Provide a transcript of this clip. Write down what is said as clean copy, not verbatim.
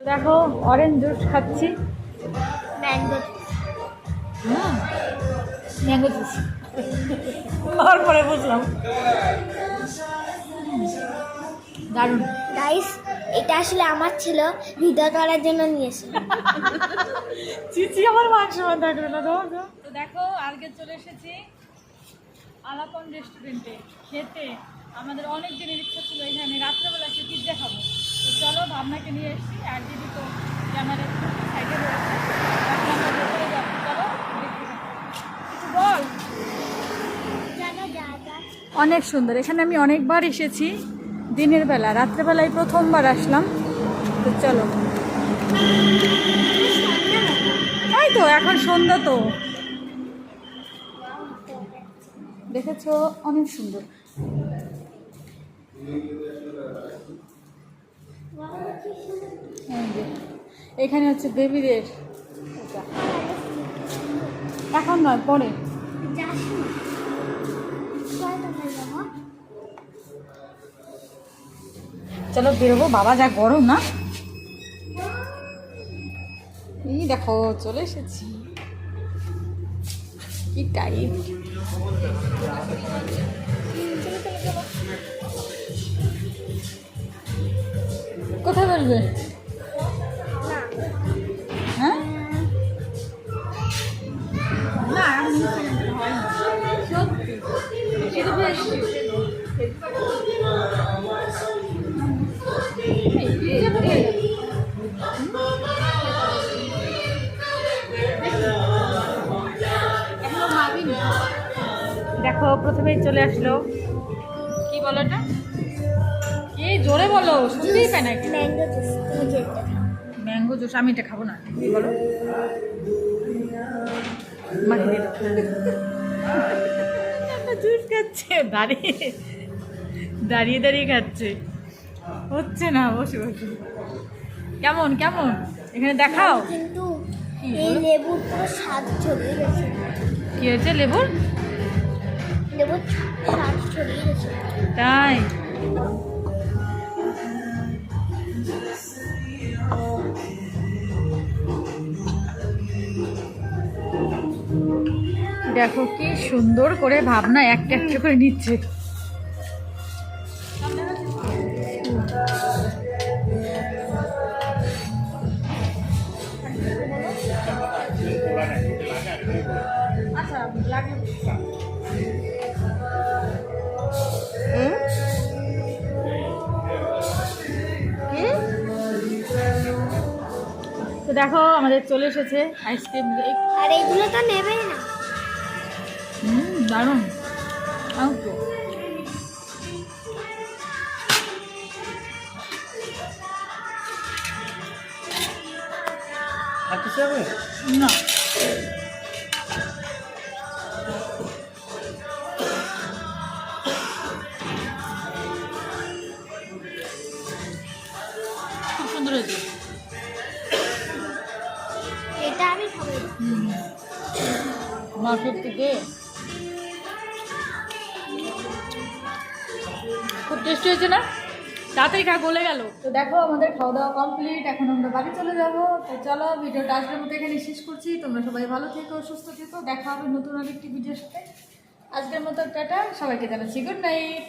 দেখো orange juice খাচ্ছি, mango mango juice. তারপরে বুঝলাম দারুণ। গাইস, এটা আসলে আমার ছিল, ভিডিও করার জন্য নিয়েছিল। চিচি আমার মাংস থাকবে না। তো দেখো আজকে চলে এসেছি আলাপন রেস্টুরেন্টে খেতে। আমাদের অনেক দিনের ইচ্ছা ছিল এখানে রাত্রেবেলা এসে পিৎজা খাবো। তো চলো ভাবনাকে নিয়ে এসেছি, আর দিদি তো ক্যামেরা সাইডে রয়েছে। এখন আমরা ভেতরে যাবো, চলো দেখতে থাকো। কিছু বল। অনেক সুন্দর, এখানে আমি অনেকবার এসেছি দিনের বেলা, রাত্রেবেলায় প্রথমবার আসলাম। তো চলো, তাই তো এখন সন্ধ্যা তো দেখেছো, অনেক সুন্দর। এই যে, এখানে হচ্ছে দেবীদের, এখন নয় পরে। চলো বেরোবো, বাবা যা গরম না। এই দেখো চলে এসেছি, কি টাইট। কোথায় বলবে? হ্যাঁ না, সত্যি শুধু বেশ দেখো প্রথমেই চলে আসলো, কি বলো এটা, কি জোরে বলো, শুনতেই পাই না। ম্যাঙ্গো জুস, তুমি যেটা ম্যাঙ্গো জুস, আমি এটা খাবো না, কি বলো জুস খাচ্ছে, দাঁড়িয়ে দাঁড়িয়ে দাঁড়িয়ে খাচ্ছে, হচ্ছে না বসে বসে। কেমন কেমন এখানে দেখাও। কিন্তু এই লেবুর পুরো স্বাদ ছড়িয়ে গেছে। কি হয়েছে লেবুর? লেবুর স্বাদ ছড়িয়ে গেছে। তাই দেখো কি সুন্দর করে ভাবনা একটা একটা করে নিচ্ছে। আচ্ছা লাগে তো দেখো আমাদের চলে এসেছে আইসক্রিম। আর এইগুলো তো নেবেই না। দারুণ। তো না খুব সুন্দর হয়েছে। এটা আমি খাবো। মার্কেট থেকে খুব টেস্টি হয়েছে না, তাড়াতাড়ি খা, গলে গেল। তো দেখো আমাদের খাওয়া দাওয়া কমপ্লিট, এখন আমরা বাড়ি চলে যাবো। তো চলো ভিডিওটা আজকের মতো এখানে শেষ করছি। তোমরা সবাই ভালো থেকো, সুস্থ থেকো, দেখা হবে নতুন আরেকটি ভিডিওর সাথে। আজকের মতো টাটা, সবাইকে জানাচ্ছি গুড নাইট।